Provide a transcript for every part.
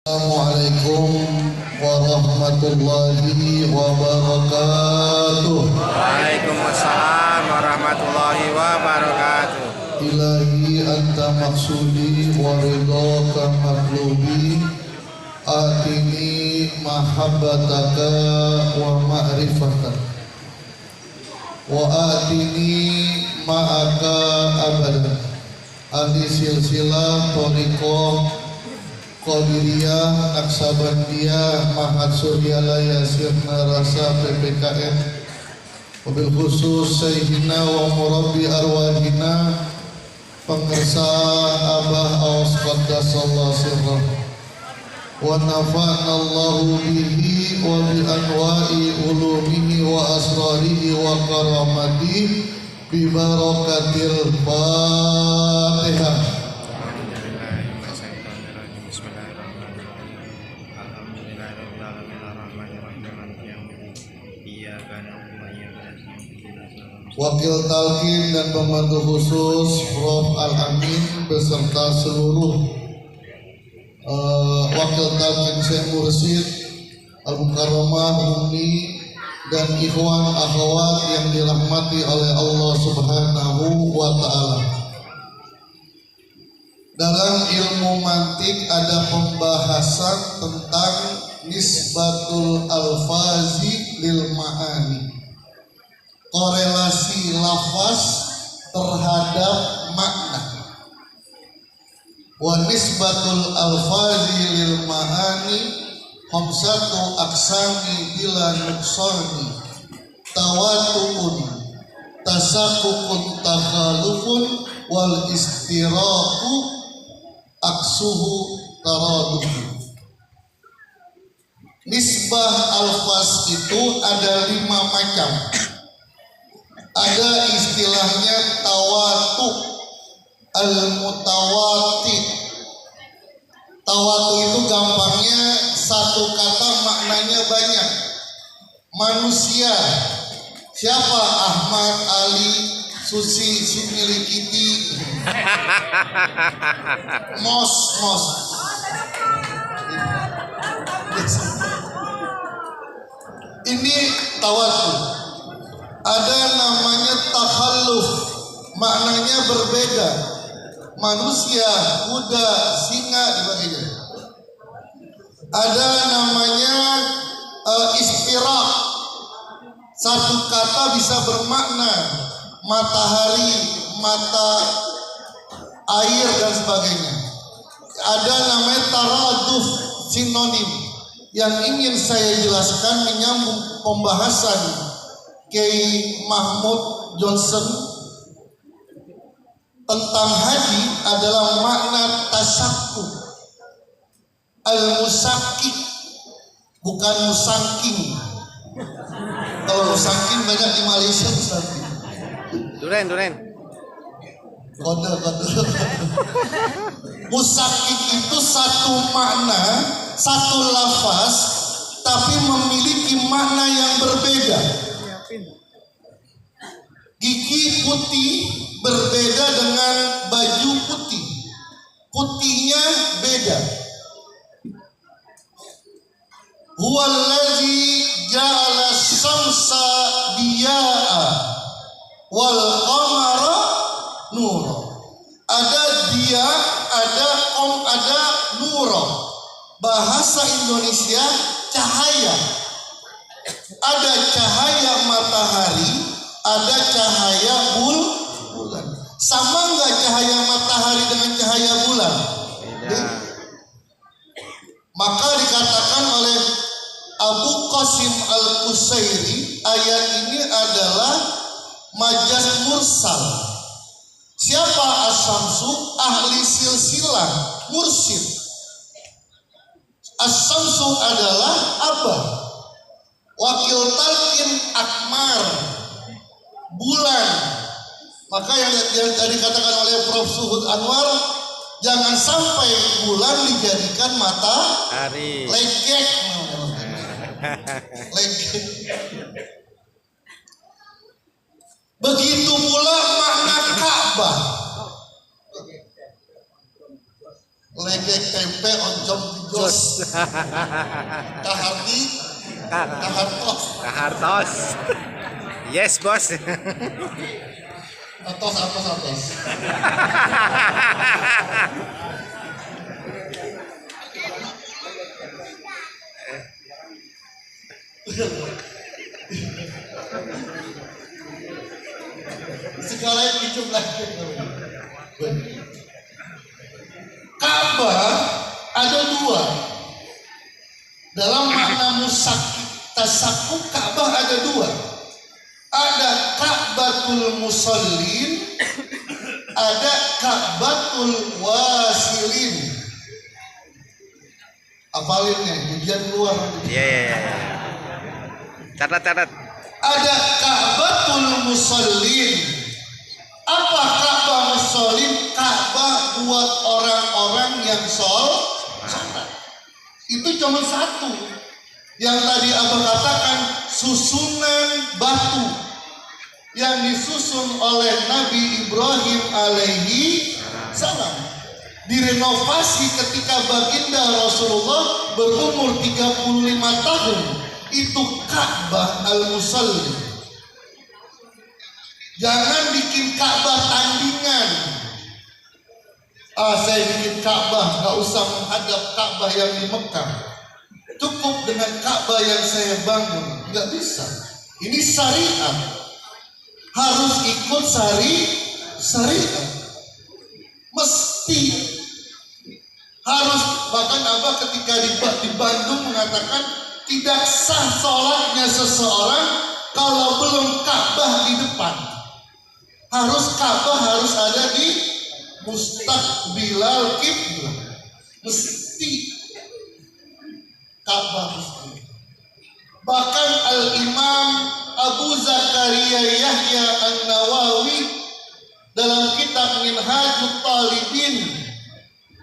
Assalamualaikum warahmatullahi wabarakatuh. Waalaikumsalam warahmatullahi wabarakatuh. Ilahi anta maksudi wa ridhaka matlubi, atini mahabbataka wa ma'rifataka, wa atini ma'aka abadan. Ahli silsilah thariqah Qadiriyah, Naksabandiyah, Mahat Suryalaya, Sirna Rasa PPKN, wabil khusus Sayyidina wa Murabbi Arwahina, Pengersa Abah Awas Qaddasallahu sirrah, wa nafa'nallahu bihi wa bi anwa'i ulumihi wa asrarihi wa karamatihi bi barakatil Fatihah. Wakil talqin dan pembantu khusus Prof. Al-Amin beserta seluruh wakil talqin Syekh Mursyid Al-Mukarramah Umi dan ikhwan akhwat yang dirahmati oleh Allah Subhanahu wa Ta'ala. Dalam ilmu mantik ada pembahasan tentang nisbatul alfazi lil ma'ani, korelasi lafaz terhadap makna. Wa nisbatul alfazi lil ma'ani khamsatu aqsami bila nuqsani, tawatu'un, tasakukun, takhalufun, wal istiraku aksuhu taraduhu. Nisbah alfaz itu ada 5 macam. Ada istilahnya tawatu, al-mutawatir. Tawatu itu gampangnya satu kata maknanya banyak. Manusia, siapa? Ahmad, Ali, Susi, Sumili, Kiti, Mos. Ini tawatu. Ada namanya takhalluf, maknanya berbeda. Manusia, kuda, singa, sebagainya. Ada namanya istirak. Satu kata bisa bermakna matahari, mata air dan sebagainya. Ada namanya taraduf, sinonim. Yang ingin saya jelaskan menyambung pembahasan Kiai Mahmud Johnson tentang haji adalah makna tasakku, al-musakik, bukan musangking. Kalau musangking banyak di Malaysia, musangking. Duren. Kode. Musakik itu satu makna, satu lafaz, tapi memiliki makna yang berbeda. Gigi putih berbeda dengan baju putih. Putihnya beda. Huwallazi ja'ala syamsa diya'a wal qamara nura. Ada dia, ada nura. Bahasa Indonesia cahaya. Ada cahaya matahari, ada cahaya bulan. Sama nggak cahaya matahari dengan cahaya bulan? Beda. Maka dikatakan oleh Abu Qasim Al-Qusairi, ayat ini adalah majaz mursal. Siapa as-syamsu? Ahli silsilah, mursyid. As-syamsu adalah abah. Wakil talqin akmar, bulan. Maka yang tadi dikatakan oleh Prof. Suhud Anwar, jangan sampai bulan dijadikan matahari. Legek. Begitu pula makna Ka'bah. legek tempe oncom jos kahardi kahartos Kahartos. Yes, bos. atos segala yang dijumlahkan. Ka'bah ada dua. Dalam makna tasakuk Ka'bah ada dua. Ada Ka'batul Musallin, ada Ka'batul Wasilin. Apalinnya, ujian luar. Iya. Catat. Ada Ka'batul Musallin. Apa Ka'bah Musallin? Ka'bah buat orang-orang yang sholat. Itu cuma satu. Yang tadi Abah katakan susunan batu yang disusun oleh Nabi Ibrahim alaihi salam, direnovasi ketika baginda Rasulullah berumur 35 tahun. Itu Ka'bah al-Musalli. Jangan bikin Ka'bah tandingan. Saya bikin Ka'bah, gak usah menghadap Ka'bah yang di Mekah. Cukup dengan Ka'bah yang saya bangun. Gak bisa. Ini syariat. Harus ikut syariat. Mesti. Harus. Bahkan Abah ketika di Bandung mengatakan tidak sah sholatnya seseorang kalau belum Ka'bah di depan. Ka'bah harus ada di mustaqbilal qiblah. Mesti Ka'bah mesti. Bahkan Al-Imam Abu Zakaria Yahya An-Nawawi dalam kitab Minhajut Talibin,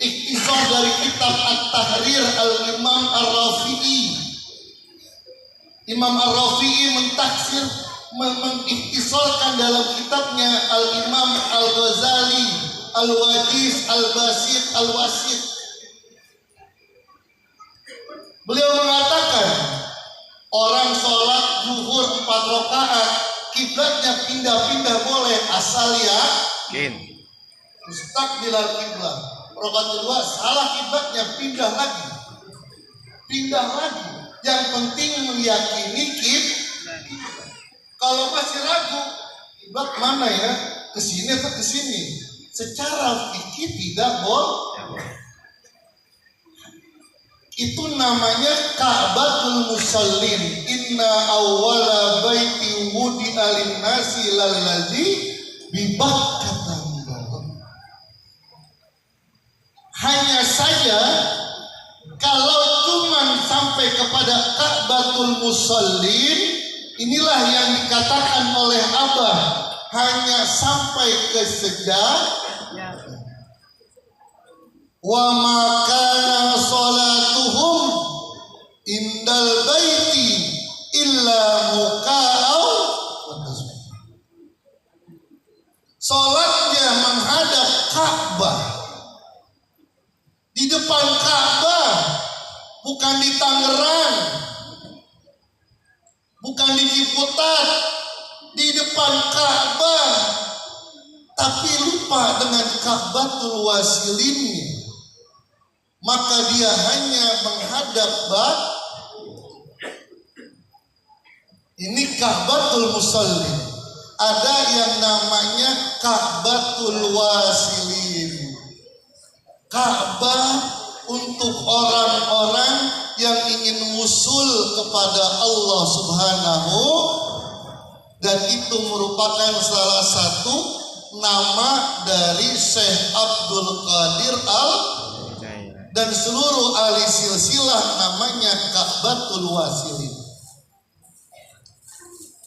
ikhtisar dari kitab At-Tahrir Al-Imam Ar-Rafi'i. Imam Ar-Rafi'i mentaksir, mengikhtisarkan dalam kitabnya Al-Imam Al-Ghazali Al-Wajis Al-Basit Al-Wasit. Beliau mengatakan orang sholat zuhur 4 rakaat kiblatnya pindah-pindah boleh asal yakin. Mustaqbilal kiblat. Rakaat kedua salah kiblatnya pindah lagi. Yang penting meyakini kiblat. Kalau masih ragu kiblat mana ya? Kesini atau kesini? Secara fikih tidak boleh. Itu namanya Ka'batul Musallin. Inna awwala baiti wudi'a lin-nasi lallazi bi Bakkah. Hanya saja kalau cuman sampai kepada Ka'batul Musallin, inilah yang dikatakan oleh Abah, hanya sampai ke sejadah. Wa makana salatuhum indal baiti illa muka'au wa tasbih. Salatnya menghadap Ka'bah, di depan Ka'bah, bukan di Tangerang, bukan di Ciputat, di depan Ka'bah, tapi lupa dengan Ka'batul Wasilin. Maka dia hanya menghadap ini Ka'batul Musallin. Ada yang namanya Ka'batul Wasilin. Ka'bah untuk orang-orang yang ingin wusul kepada Allah Subhanahu, dan itu merupakan salah satu nama dari Syekh Abdul Qadir dan seluruh ahli silsilah namanya Ka'batul Wasilin.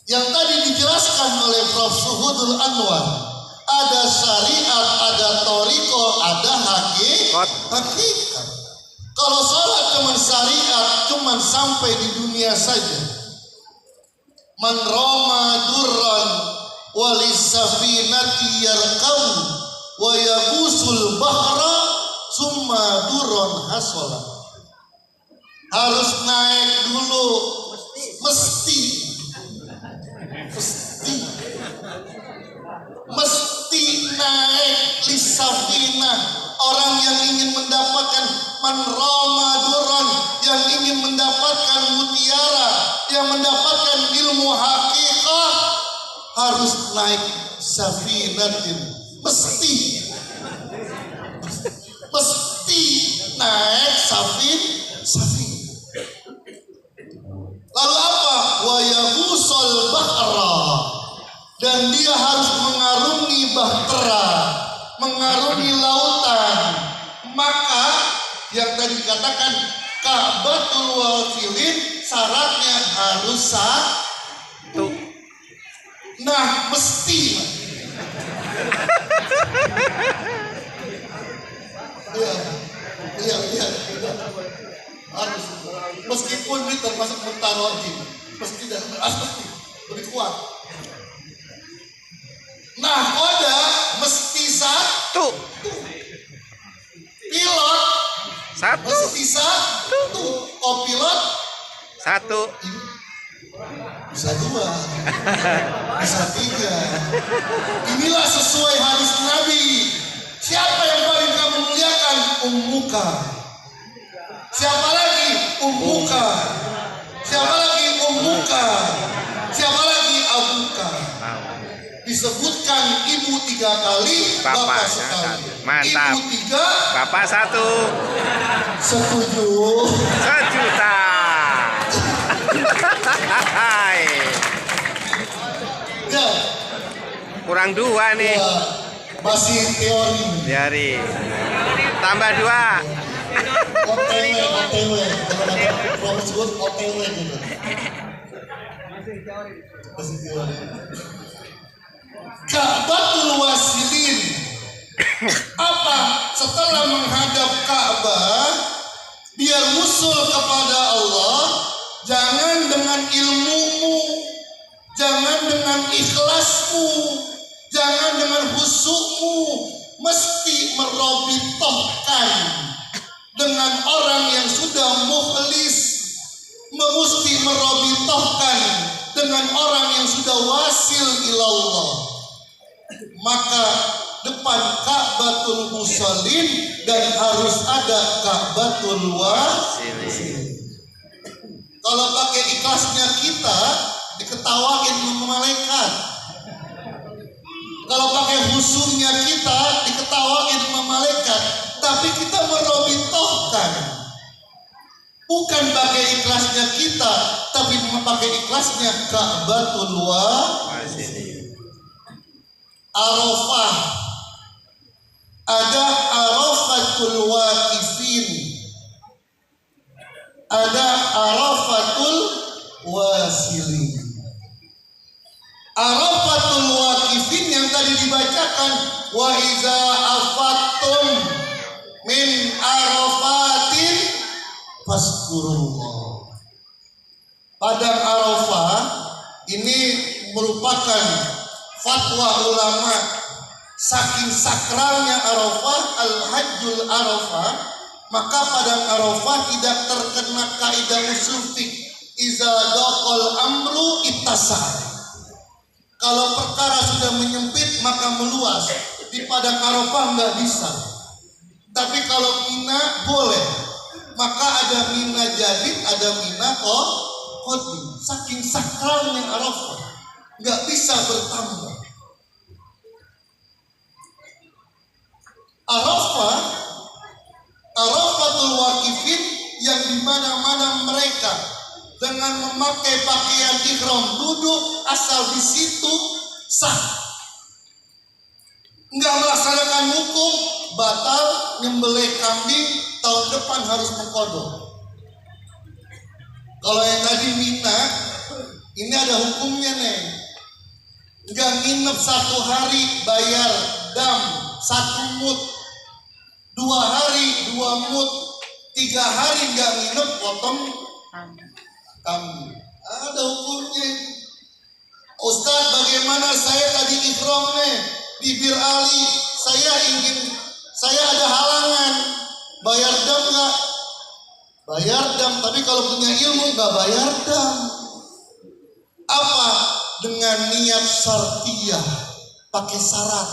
Yang tadi dijelaskan oleh Prof. Suhudul Anwar, ada syariat, ada toriko, ada hakikat. Kalau sholat cuma syariat, cuma sampai di dunia saja. Man roma durran walisafinati yarkabu wa yabusul bahra summa duron hasola. Harus naik dulu, mesti naik lisafina. Orang yang ingin mendapatkan manroma duron, yang ingin mendapatkan mutiara, yang mendapatkan ilmu hakikat, harus naik safinatin. Mesti naik safin. Lalu apa? Wa yaghusal bahra, dan dia harus mengarungi bahtera, mengarungi lautan. Maka yang tadi dikatakan Ka'batul Wasilin syaratnya harus satu. Nah, mesti. Iya. Harus. Meskipun ini termasuk mutaroji, mesti lebih kuat. Nah, koda mesti satu. Pilot Satu. mesti satu. Kopilot Satu. bisa dua, bisa tiga. Inilah sesuai hadis Nabi. Siapa yang paling kamu muliakan? Ummuka. Siapa lagi? Ummuka. Siapa lagi? Ummuka. Siapa lagi? Abuka. Disebutkan ibu 3 kali, bapak sekali. Mantap. Ibu 3, Bapak 1. setuju. 1.000.000. Hai. Ya, Kurang 2 nih. ya, masih teori. Dari tambah 2. OTW. Kalau ada program sebut OTW gitu. Masih teori. Ka'batul Wasilin. Apa? Setelah menghadap Ka'bah, biar usul kepada Allah, jangan dengan ilmumu, jangan dengan ikhlasmu, jangan dengan husukmu, mesti merobitohkan dengan orang yang sudah mukhlis, mesti merobitohkan dengan orang yang sudah wasil ilallah. Maka depan Ka'batul Musallin dan harus ada Ka'batul Wasilin. Kalau pakai ikhlasnya kita diketawain sama malaikat. Kalau pakai khusyuknya kita diketawain sama malaikat. Tapi kita merobitohkan. Bukan pakai ikhlasnya kita, tapi pakai ikhlasnya Ka'batul Wasilin. Arafah, ada Arafatul Waqifin, ada Arafatul Wasilin. Arafatul Waqifin yang tadi dibacakan, wa iza afattum min arafatin faskurullah. Padang Arafah ini merupakan fatwa ulama. Saking sakralnya Arafah, al-hajjul Arafah, maka padang Arafah tidak terkena kaidah usul fiqh iza daqal amru ittasa. Kalau perkara sudah menyempit maka meluas. Di padang Arafah nggak bisa. Tapi kalau Mina boleh. Maka ada Mina jadid, ada Mina qadim. Saking sakralnya Arafah, nggak bisa bertambah. Arafah, Arafatul Waqifin yang di mana-mana mereka dengan memakai pakaian ihram duduk asal di situ sah. Enggak melaksanakan hukum, batal nyembelih kambing, tahun depan harus mengkodok. Kalau yang tadi Mina, ini ada hukumnya nih. Enggak nginep 1 hari bayar dam 1 mut, 2 hari 2 mut, 3 hari enggak nginep potong kambing. Ada hukumnya. Ustaz, bagaimana saya tadi ihram nih di Bir Ali, saya ada halangan, Bayar dam nggak? Bayar dam. Tapi kalau punya ilmu nggak bayar dam. Apa? Dengan niat syartiyah, pakai syarat.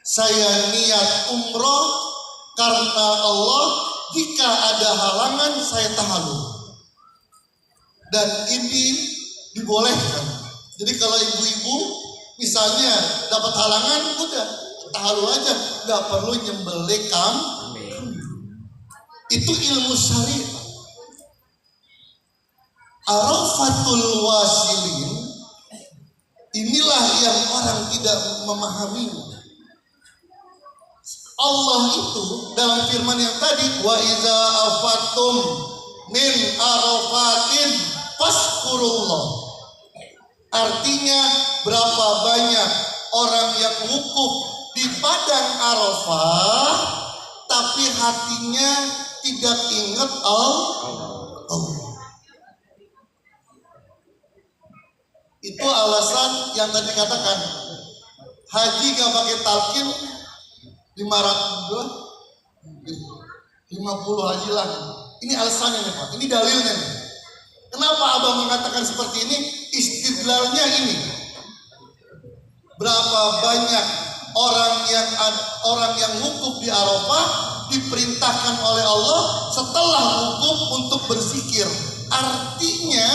Saya niat umroh karena Allah. Jika ada halangan saya tahallul. Dan ini dibolehkan. Jadi kalau ibu-ibu misalnya dapat halangan, udah tahallul aja, nggak perlu nyembelih kambing. Itu ilmu syariat. Arafatul wasilin, inilah yang orang tidak memahami. Allah itu dalam firman yang tadi, wa iza afatum min arafatin faskurullah. Artinya berapa banyak orang yang wukuf di padang Arafah tapi hatinya tidak ingat Allah. Itu alasan yang tadi katakan haji gak pakai talqin 50 haji lagi. Ini alasannya nih Pak, ini dalilnya nih. Kenapa Abang mengatakan seperti ini? Istidlalnya ini. Berapa banyak orang yang wukuf di Arafah diperintahkan oleh Allah setelah wukuf untuk berzikir. Artinya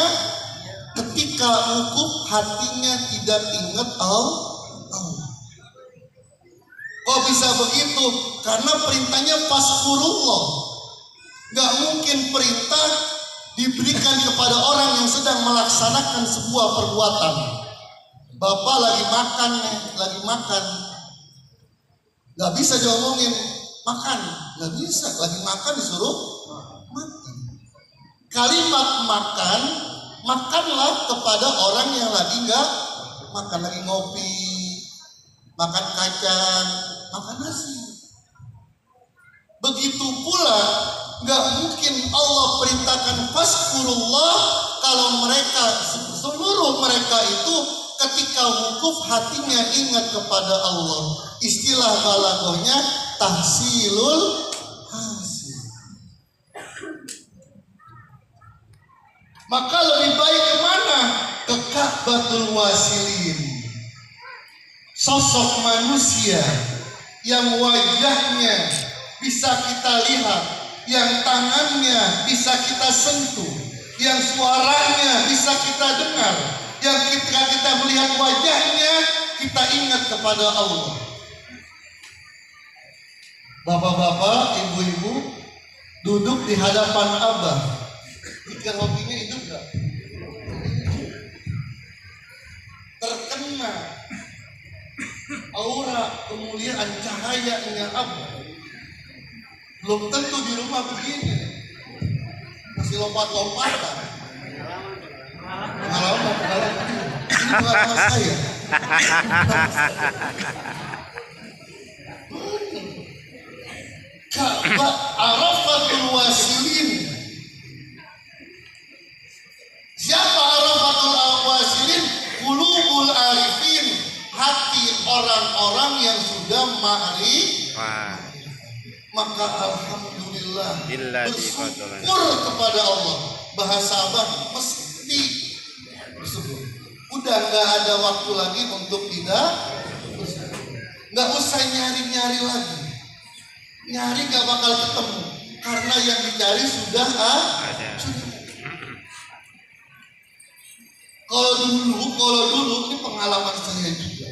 ketika wukuf hatinya tidak ingat Allah. Kok bisa begitu? Karena perintahnya faskurullah. Gak mungkin perintah diberikan kepada orang yang sedang melaksanakan sebuah perbuatan. Bapak lagi makan. Gak bisa diomongin makan, gak bisa. Lagi makan disuruh makan. Kalimat makan, makanlah kepada orang yang lagi gak makan, lagi ngopi, makan kacang, makan nasi. Begitu pula gak mungkin Allah perintahkan faskurullah kalau mereka, seluruh mereka itu ketika wukuf hatinya ingat kepada Allah. Istilah balaghahnya tahsilul hasil. Maka lebih baik kemana? Ke Ka'batul Wasilin. Sosok manusia yang wajahnya bisa kita lihat, yang tangannya bisa kita sentuh, yang suaranya bisa kita dengar, yang ketika kita melihat wajahnya kita ingat kepada Allah. Bapak-bapak, ibu-ibu duduk di hadapan Abah. Pikir hobinya hidup gak? Terkena aura kemuliaan cahayanya Abah. Belum tentu di rumah begini. Masih lompat-lompatan. Pengalaman. Ini pengalaman saya. Ka'bah Arafatul Wasilin. Siapa Arafatul Wasilin? Qulubul arifin, hati orang-orang yang sudah ma'rifah. Maka alhamdulillah bersyukur kepada Allah. Bahasa Abah mesti bersyukur. Udah gak ada waktu lagi untuk tidak bersyukur. Gak usah nyari-nyari lagi. Nyari gak bakal ketemu karena yang dicari sudah ada. Kalau dulu ini pengalaman saya juga.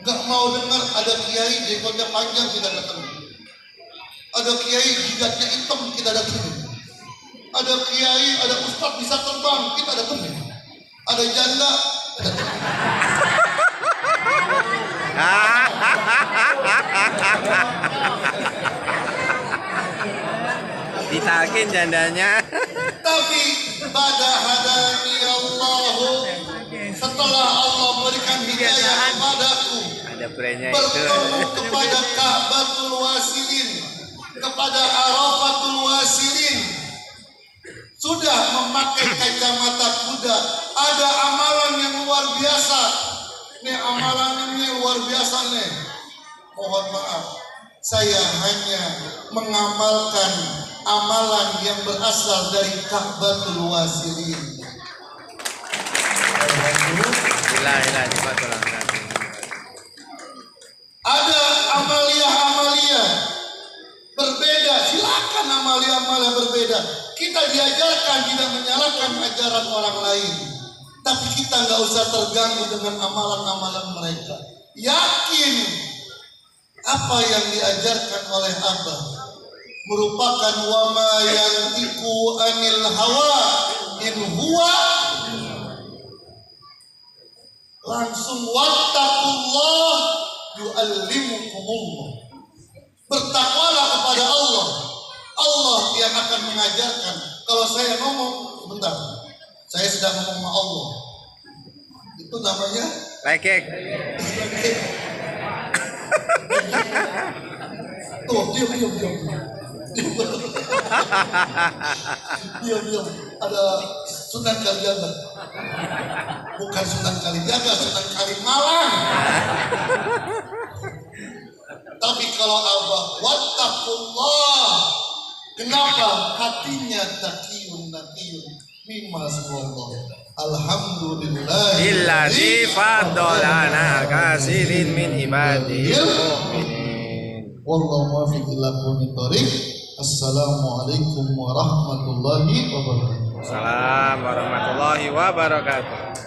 Gak mau dengar ada kiai jenggotnya panjang kita ketemu. Ada kiai jidatnya hitam kita datang. Ada kiai, ada ustadz bisa terbang kita datang. Ada janda kita datang. Ditakin jandanya. Tapi pada hadani Allahu, setelah Allah berikan hidayah kepadaku, ada brandnya itu. bertemu kepada Ka'batul Wasilin, kepada Arafatul Wasilin, sudah memakai kacamata kuda. Ada amalan yang luar biasa. Nih amalan ini luar biasa nih. Mohon maaf, Saya hanya mengamalkan amalan yang berasal dari Ka'batul Wasilin. Coba tolong. Ada amalia-amalia berbeda, silakan amalia-amalia berbeda. Kita diajarkan tidak menyalahkan ajaran orang lain, tapi kita nggak usah terganggu dengan amalan-amalan mereka. Yakin apa yang diajarkan oleh Abah merupakan wama yantiqu anil hawa in huwa, langsung wattaqullah yu'allimukumullah. Bertakwalah kepada Allah. Allah yang akan mengajarkan. Kalau saya ngomong, sebentar, saya sedang ngomong sama Allah, itu namanya Lekek. tuh, diam. Diam. Ada Sunan Kalijaga. Bukan Sunan Kalijaga, Sunan Kalimalang. Tapi kalau Abah wattaqullah, kenapa hatinya takiyun mimma Allah. Alhamdulillah Illadzi faddalana kasirin min ibadil mu'minin. Wallahu muwaffiq ila aqwamit thoriq. Assalamualaikum warahmatullahi wabarakatuh. Assalamualaikum warahmatullahi wabarakatuh.